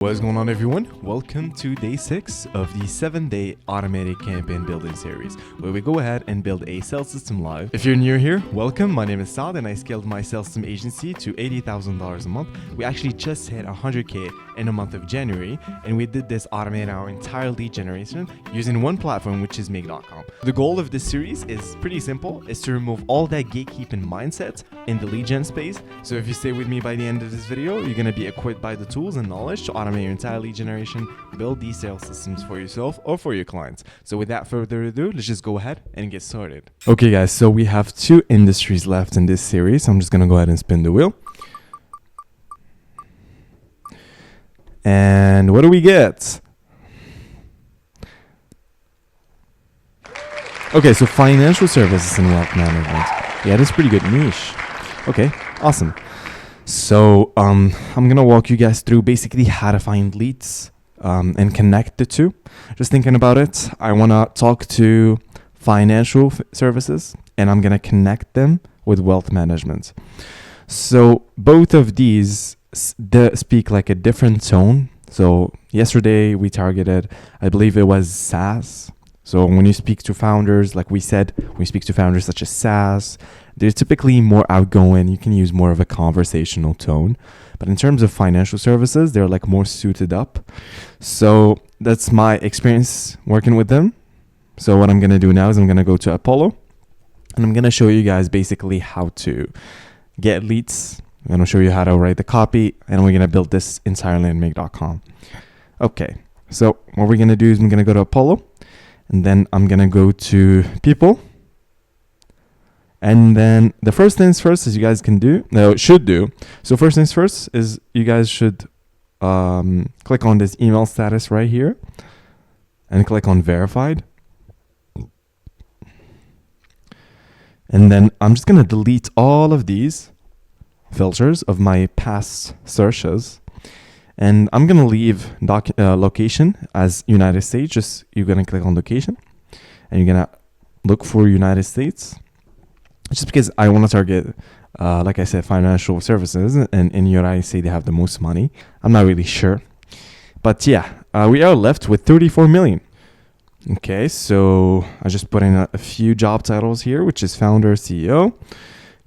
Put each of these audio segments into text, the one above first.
What's going on, everyone? Welcome to day 6 of the 7-day automated campaign building series, where we go ahead and build a sales system live. If you're new here, welcome. My name is Saad and I scaled my sales system agency to $80,000 a month. We actually just hit 100K in the month of January, and we did this automating our entire lead generation using one platform, which is Make.com. The goal of this series is pretty simple, is to remove all that gatekeeping mindset in the lead gen space. So if you stay with me by the end of this video, you're going to be equipped by the tools and knowledge to automate your entire lead generation, build these sales systems for yourself or for your clients. So without further ado, let's just go ahead and get started. Okay guys, so we have 2 industries left in this series. I'm just going to go ahead and spin the wheel. And what do we get? Okay, so financial services and wealth management. Yeah, that's pretty good niche. Okay, awesome. So I'm gonna walk you guys through basically how to find leads and connect the two. Just thinking about it, I wanna talk to financial services and I'm gonna connect them with wealth management. So both of these speak like a different tone. So yesterday we targeted, I believe it was SaaS. So when you speak to founders, like we said, when you speak to founders such as SaaS, they're typically more outgoing. You can use more of a conversational tone. But in terms of financial services, they're like more suited up. So that's my experience working with them. So what I'm going to do now is I'm going to go to Apollo and I'm going to show you guys basically how to get leads. I'm going to show you how to write the copy, and we're going to build this entirely in Make.com. Okay, so what we're going to do is I'm going to go to Apollo, and then I'm going to go to people. And then the first things first is you guys should do. So first things first is you guys should click on this email status right here and click on verified. And then I'm just going to delete all of these filters of my past searches. And I'm going to leave location as United States. Just you're going to click on location and you're going to look for United States. Just because I want to target, like I said, financial services, and in United States they have the most money. I'm not really sure. But yeah, we are left with 34 million. Okay, so I just put in a few job titles here, which is founder, CEO,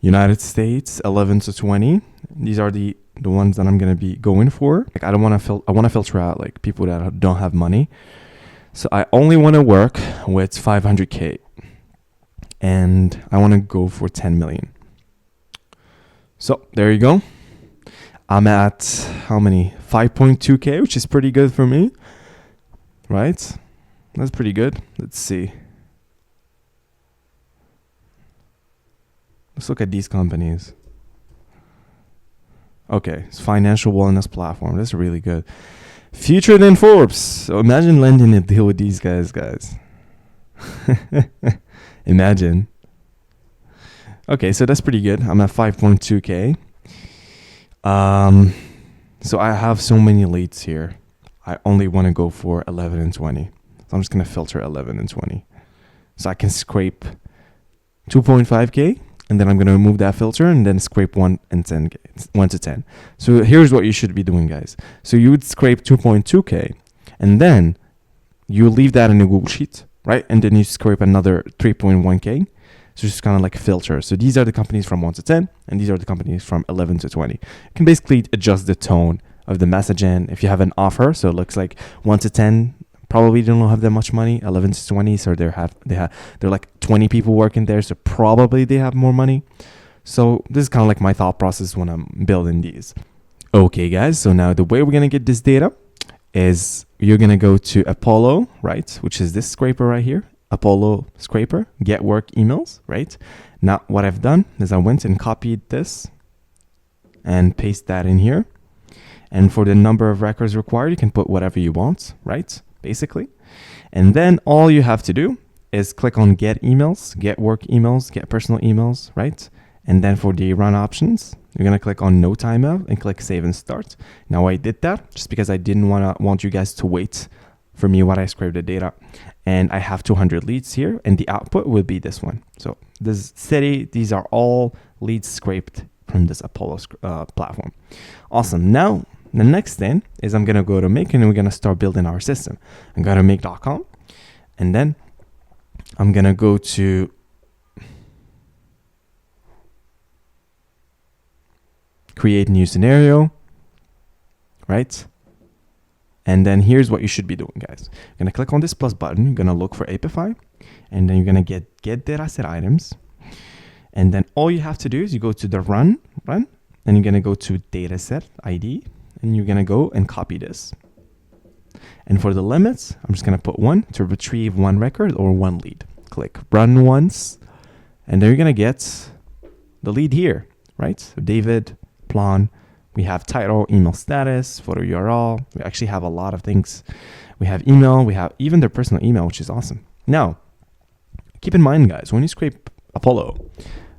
United States, 11 to 20. These are the ones that I'm going to be going for. Like I want to filter out like people that don't have money. So I only want to work with 500K. And I want to go for 10 million. So there you go. I'm at how many? 5.2K, which is pretty good for me. Right? That's pretty good. Let's see. Let's look at these companies. Okay, it's financial wellness platform. That's really good. Future than Forbes. So imagine landing a deal with these guys. Imagine. Okay, so that's pretty good. I'm at 5.2K. So I have so many leads here. I only want to go for 11 and 20. So I'm just going to filter 11 and 20. So I can scrape 2.5K, and then I'm going to remove that filter and then scrape 1 to 10. So here's what you should be doing, guys. So you would scrape 2.2K, and then you leave that in a Google Sheet. Right? And then you scrape another 3.1K. So just kind of like filter. So these are the companies from 1 to 10, and these are the companies from 11 to 20. You can basically adjust the tone of the messaging. If you have an offer, so it looks like 1 to 10 probably don't have that much money. 11 to 20, so they're like 20 people working there, so probably they have more money. So this is kind of like my thought process when I'm building these. Okay, guys. So now the way we're gonna get this data is you're going to go to Apollo, right? Which is this scraper right here. Apollo scraper, get work emails, right? Now what I've done is I went and copied this and paste that in here. And for the number of records required, you can put whatever you want, right? Basically. And then all you have to do is click on get emails, get work emails, get personal emails, right? And then for the run options, you're going to click on no timeout and click save and start. Now I did that just because I didn't want you guys to wait for me while I scrape the data. And I have 200 leads here, and the output will be this one. So these are all leads scraped from this Apollo platform. Awesome. Now the next thing is I'm going to go to Make, and we're going to start building our system. I'm going to make.com, and then I'm going to go to create new scenario, right? And then here's what you should be doing, guys. You're going to click on this plus button. You're going to look for Apify, and then you're going to get dataset items. And then all you have to do is you go to the run, and you're going to go to dataset ID, and you're going to go and copy this. And for the limits, I'm just going to put 1 to retrieve 1 record or 1 lead. Click run once, and then you're going to get the lead here, right? So David, Plan, we have title, email status, photo URL. We actually have a lot of things. We have email, we have even their personal email, which is awesome. Now, keep in mind, guys, when you scrape Apollo,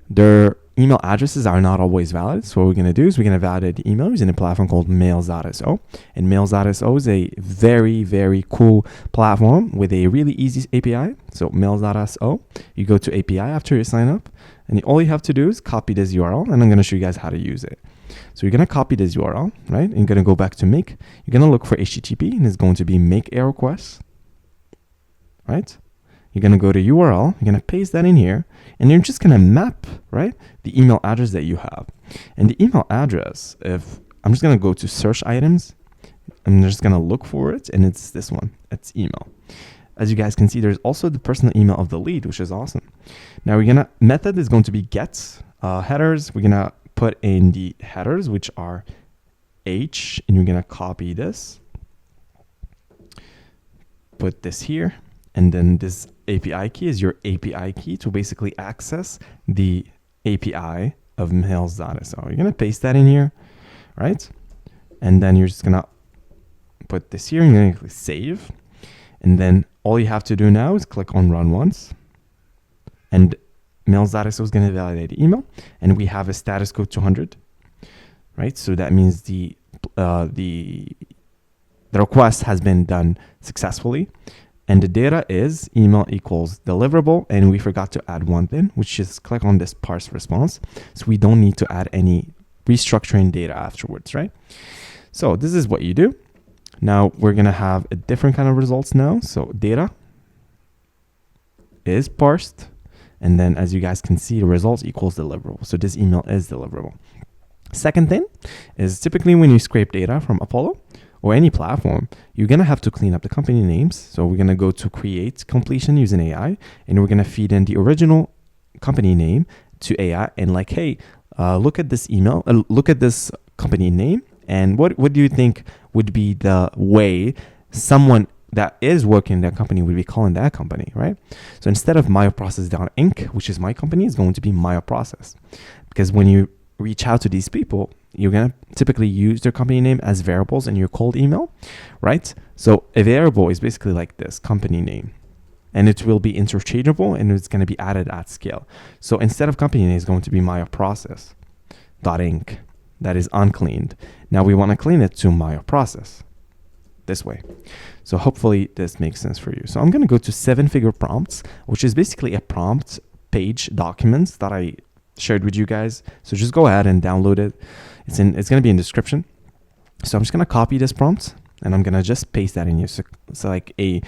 their email addresses are not always valid. So what we're going to do is we're going to validate the email using a platform called Mails.so. And Mails.so is a very, very cool platform with a really easy API. So Mails.so, you go to API after you sign up, and all you have to do is copy this URL, and I'm going to show you guys how to use it. So you're going to copy this URL, right? And you're going to go back to make. You're going to look for HTTP, and it's going to be make a request, right? You're going to go to URL, you're going to paste that in here, and you're just going to map, right, the email address that you have. And the email address, if I'm just going to go to search items, I'm just going to look for it, and it's this one. It's email. As you guys can see, there's also the personal email of the lead, which is awesome. Now method is going to be get headers. We're going to put in the headers, which are H, and you're going to copy this, put this here, and then this API key is your API key to basically access the API of Mails.so. You're going to paste that in here, right? And then you're just going to put this here, and you're going to click save. And then all you have to do now is click on run once, and Mails.so is going to validate the email, and we have a status code 200, right? So that means the request has been done successfully, and the data is email equals deliverable, and we forgot to add one thing, which is click on this parse response, so we don't need to add any restructuring data afterwards, right? So this is what you do. Now we're going to have a different kind of results now. So data is parsed, and then as you guys can see, the results equals deliverable. So this email is deliverable. Second thing is typically when you scrape data from Apollo or any platform, you're going to have to clean up the company names. So we're going to go to create completion using AI, and we're going to feed in the original company name to AI and like, hey, look at this email, look at this company name, and what do you think would be the way someone that is working in that company would be calling that company, right? So instead of MyoProcess.inc, which is my company, it's going to be MyoProcess. Because when you reach out to these people, you're going to typically use their company name as variables in your cold email, right? So a variable is basically like this, company name. And it will be interchangeable, and it's going to be added at scale. So instead of company name, it's going to be MyoProcess.inc. That is uncleaned. Now we want to clean it to MyoProcess this way. So hopefully this makes sense for you. So I'm going to go to 7-figure prompts, which is basically a prompt page documents that I shared with you guys. So just go ahead and download it. It's going to be in the description. So I'm just going to copy this prompt, and I'm going to just paste that in here. So it's like a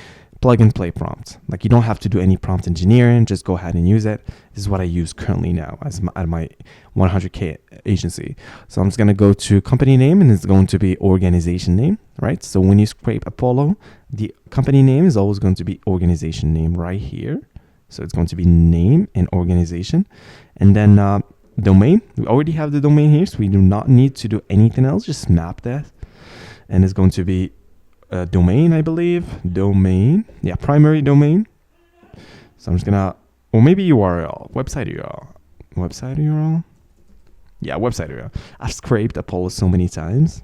plug and play prompt. Like you don't have to do any prompt engineering, just go ahead and use it. This is what I use currently now at my 100K agency. So I'm just going to go to company name, and it's going to be organization name, right? So when you scrape Apollo, the company name is always going to be organization name right here. So it's going to be name and organization. And then domain, we already have the domain here, so we do not need to do anything else. Just map that. And it's going to be domain, I believe. Domain. Yeah, primary domain. So I'm just going to, or maybe URL, website URL. Website URL? Yeah, website URL. I've scraped Apollo so many times.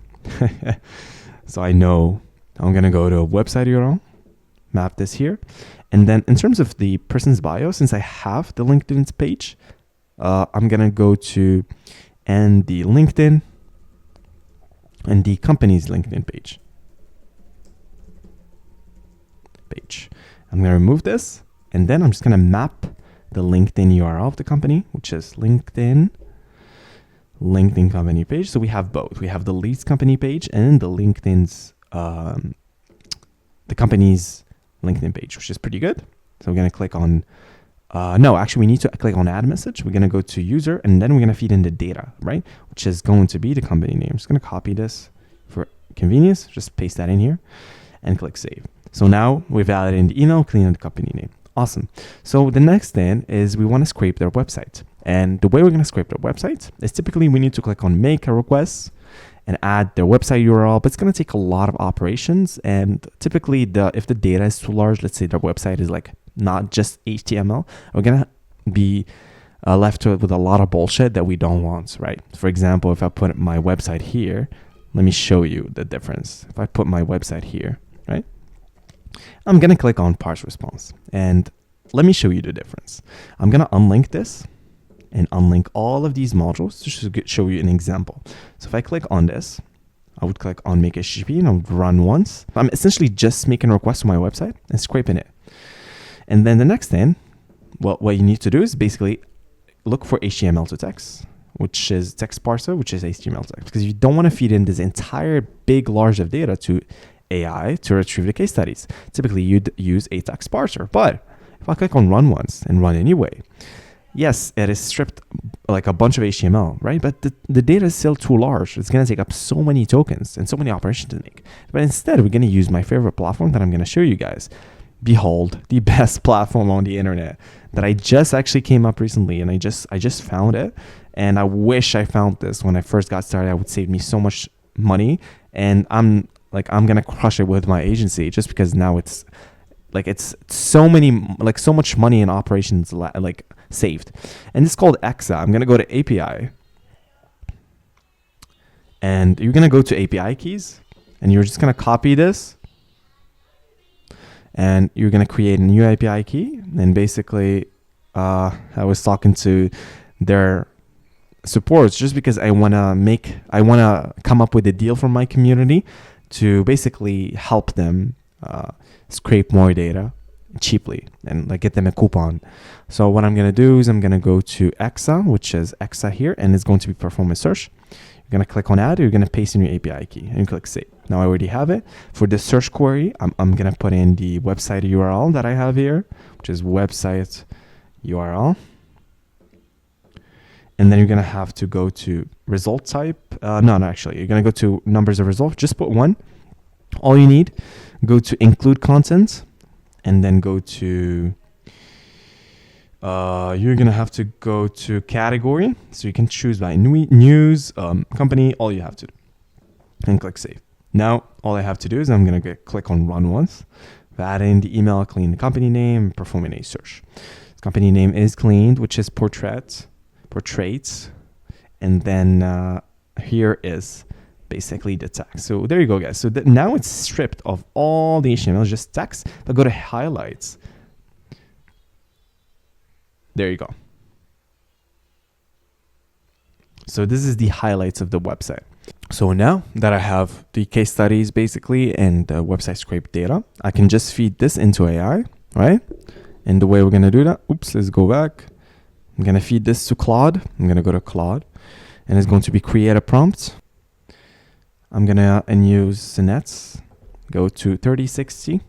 So I know I'm going to go to a website URL, map this here. And then in terms of the person's bio, since I have the LinkedIn page, I'm going to go to and the LinkedIn and the company's LinkedIn page. I'm going to remove this, and then I'm just going to map the LinkedIn URL of the company, which is LinkedIn LinkedIn company page. So we have both. We have the Leads company page and the LinkedIn's the company's LinkedIn page, which is pretty good. So we're gonna click on no, actually we need to click on add message. We're gonna go to user and then we're gonna feed in the data, right? Which is going to be the company name. I'm just gonna copy this for convenience. Just paste that in here and click save. So now we've added in the email, clean the company name. Awesome. So the next thing is we want to scrape their website. And the way we're going to scrape their website is typically we need to click on make a request and add their website URL, but it's going to take a lot of operations. And typically if the data is too large, let's say their website is like not just HTML, we're going to be left with a lot of bullshit that we don't want, right? For example, if I put my website here, let me show you the difference. If I put my website here, right? I'm going to click on parse response and let me show you the difference. I'm going to unlink this and unlink all of these modules just to show you an example. So if I click on this, I would click on make HTTP and I would run once. I'm essentially just making a request to my website and scraping it. And then the next thing, well, what you need to do is basically look for HTML to text, which is text parser, which is HTML text, because you don't want to feed in this entire big large of data to AI to retrieve the case studies. Typically, you'd use a text parser. But if I click on run once and run anyway, yes, it is stripped like a bunch of HTML, right? But the data is still too large. It's going to take up so many tokens and so many operations to make. But instead, we're going to use my favorite platform that I'm going to show you guys. Behold, the best platform on the internet that I just actually came up recently, and I just found it. And I wish I found this when I first got started. It would save me so much money. And I'm going to crush it with my agency just because now it's so much money in operations saved. And it's called Exa. I'm going to go to API. And you're going to go to API keys and you're just going to copy this. And you're going to create a new API key. And basically, I was talking to their supports just because I want to come up with a deal from my community to basically help them scrape more data cheaply and get them a coupon. So what I'm going to do is I'm going to go to Exa, which is Exa here, and it's going to be performance search. You're going to click on add, you're going to paste in your API key and you click save. Now I already have it. For the search query, I'm going to put in the website URL that I have here, which is website URL. And then you're going to have to go to result type. Actually, you're going to go to numbers of result. Just put 1. All you need, go to include content, and then go to, you're going to have to go to category. So you can choose by news, company, all you have to do. And click save. Now, all I have to do is I'm going to click on run once. Add in the email, clean the company name, performing a search. The company name is cleaned, which is portraits. And then here is basically the text. So there you go, guys. So now it's stripped of all the HTML, just text. But go to highlights. There you go. So this is the highlights of the website. So now that I have the case studies basically and the website scrape data, I can just feed this into AI, right? And the way we're going to do that, let's go back. I'm going to feed this to Claude. I'm going to go to Claude and it's going to be create a prompt. I'm going to use Synets, go to 3060,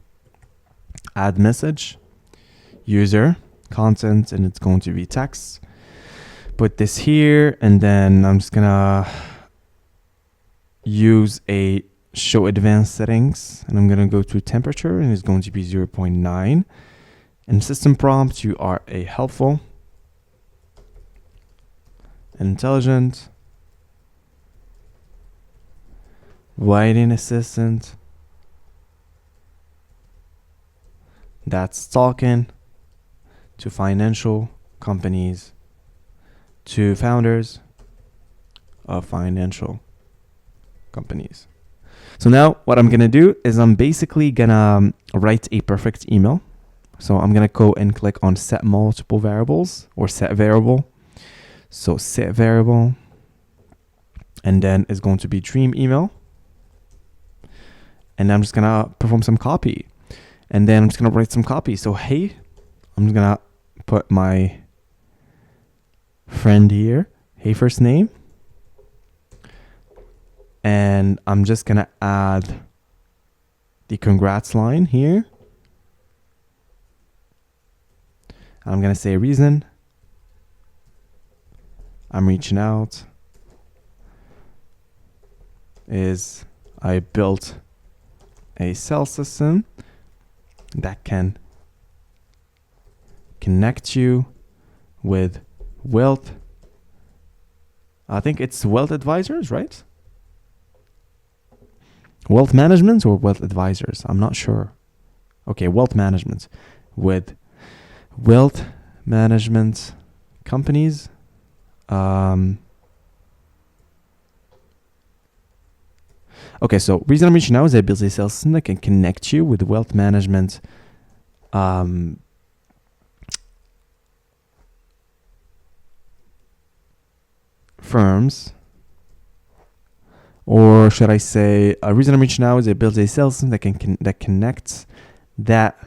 add message, user, content, and it's going to be text. Put this here, and then I'm just going to use a show advanced settings, and I'm going to go to temperature, and it's going to be 0.9. And system prompt, you are a helpful, intelligent, writing assistant that's talking to financial companies, to founders of financial companies. So now what I'm going to do is I'm basically going to write a perfect email. So I'm going to go and click on set multiple variables or set variable. So set variable, and then it's going to be dream email. And I'm just going to perform some copy. And then I'm just going to write some copy. So, hey, I'm just going to put my friend here. Hey, first name. And I'm just going to add the congrats line here. I'm going to say reason I'm reaching out is I built a sales system that can connect you with wealth. I think it's wealth advisors, right? Wealth management or wealth advisors? I'm not sure. Okay, wealth management with wealth management companies. Okay, so reason I'm reaching out is I build a sales system that can connect you with wealth management firms. Or should I say, a reason I'm reaching out is I build a sales system that that connects that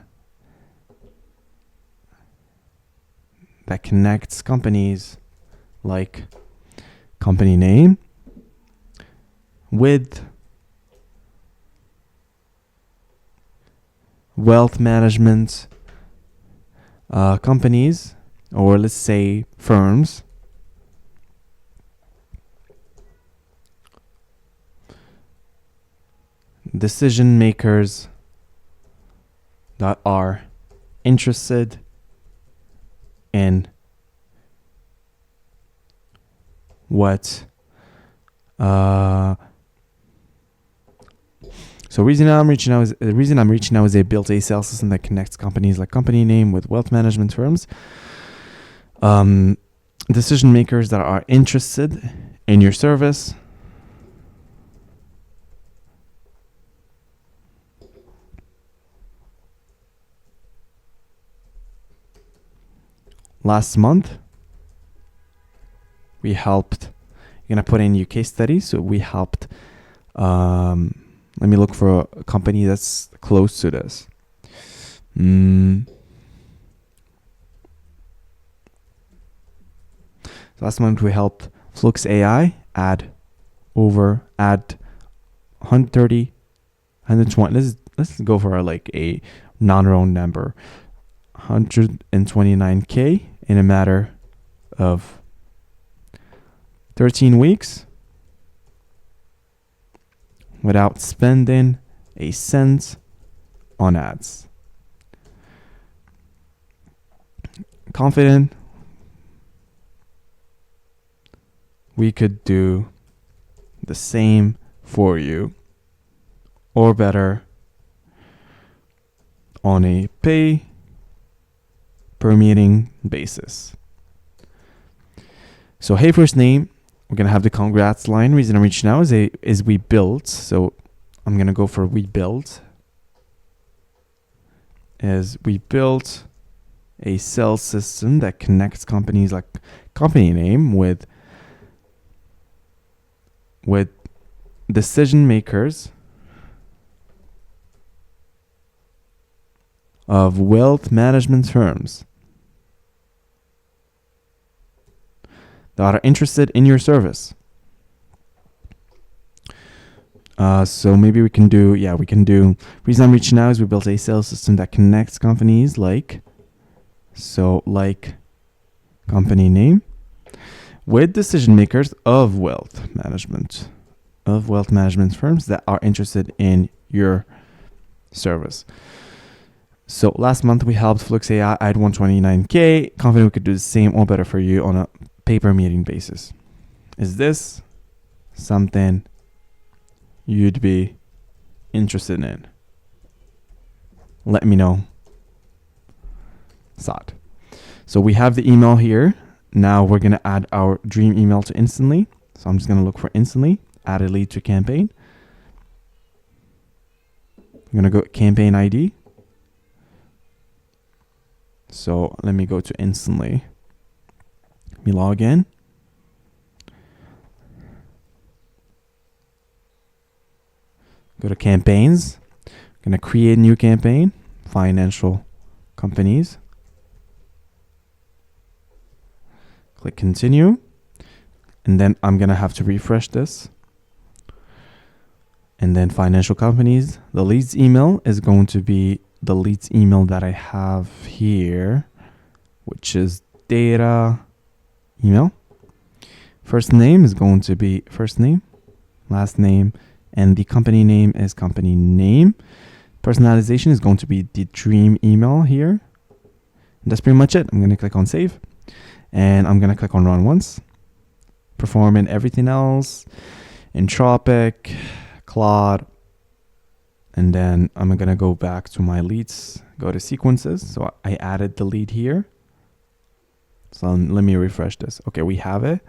connects companies like company name with wealth management companies, or let's say firms, decision makers that are interested in what so the reason I'm reaching out is they built a sales system that connects companies like company name with wealth management firms, decision makers that are interested in your service, last month we helped. You're gonna put in your case study. So we helped. Let me look for a company that's close to this. So last month we helped Flux AI add 130, 120. Let's go for like a non-round number. 129K in a matter of 13 weeks without spending a cent on ads. Confident we could do the same for you, or better, on a pay per meeting basis. So hey, first name, we're gonna have the congrats line. Reason I'm reaching out is we built. So I'm gonna go for we built. Is we built a sales system that connects companies like company name with decision makers of wealth management firms that are interested in your service. So maybe we can do, reason I'm reaching out is we built a sales system that connects companies like company name with decision makers of wealth management firms that are interested in your service. So last month we helped Flux AI add 129K. Confident we could do the same or better for you on a pay-per meeting basis. Is this something you'd be interested in? Let me know. Saad. So we have the email here. Now we're going to add our dream email to Instantly. So I'm just going to look for Instantly, add a lead to campaign. I'm going to go campaign ID. So let me go to Instantly. Let me log in. Go to campaigns. I'm going to create a new campaign. Financial companies. Click continue. And then I'm going to have to refresh this. And then financial companies, the leads email is going to be the leads email that I have here, which is data email. First name is going to be first name, last name, and the company name is company name. Personalization is going to be the dream email here. And that's pretty much it. I'm going to click on save, and I'm going to click on run once. Perform and everything else, Entropic, Claude, and then I'm going to go back to my leads, go to sequences. So I added the lead here. So let me refresh this. Okay, we have it.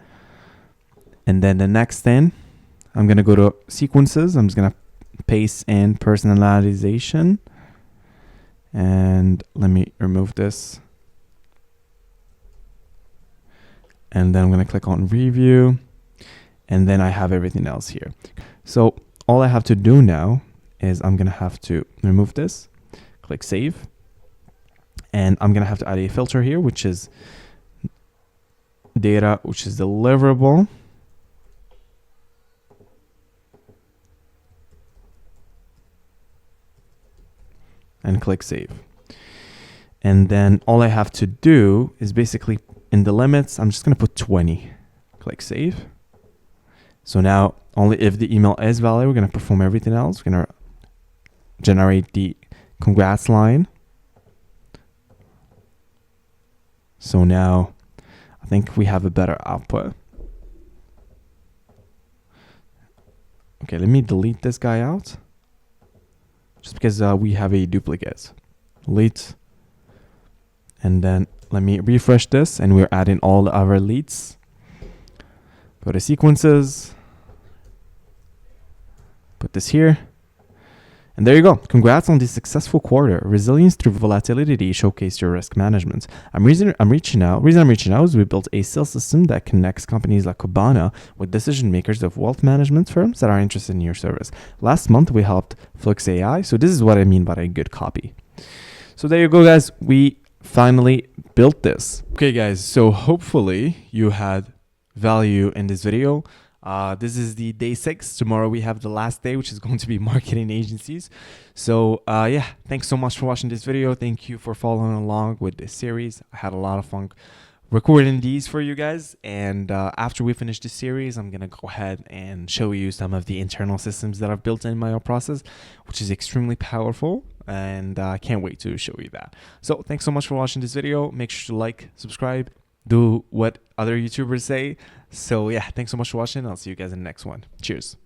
And then the next thing, I'm going to go to sequences. I'm just going to paste in personalization. And let me remove this. And then I'm going to click on review. And then I have everything else here. So all I have to do now is I'm going to have to remove this, click save. And I'm going to have to add a filter here, which is data, which is deliverable. And click save. And then all I have to do is basically in the limits, I'm just going to put 20. Click save. So now only if the email is valid, we're going to perform everything else. We're going to generate the congrats line. So now I think we have a better output. Okay, let me delete this guy out. Just because we have a duplicate. Delete. And then let me refresh this, and we're adding all the other leads. Go to sequences. Put this here. And there you go. Congrats on the successful quarter. Resilience through volatility showcased your risk management. Reason I'm reaching out is we built a sales system that connects companies like Kibana with decision makers of wealth management firms that are interested in your service. Last month, we helped Flux AI. So this is what I mean by a good copy. So there you go, guys. We finally built this. Okay, guys. So hopefully you had value in this video. This is the day 6. Tomorrow we have the last day, which is going to be marketing agencies. So yeah, thanks so much for watching this video. Thank you for following along with this series. I had a lot of fun recording these for you guys. And after we finish this series, I'm going to go ahead and show you some of the internal systems that I've built in my process, which is extremely powerful. And I can't wait to show you that. So thanks so much for watching this video. Make sure to like, subscribe, do what other YouTubers say. So yeah, thanks so much for watching. I'll see you guys in the next one. Cheers.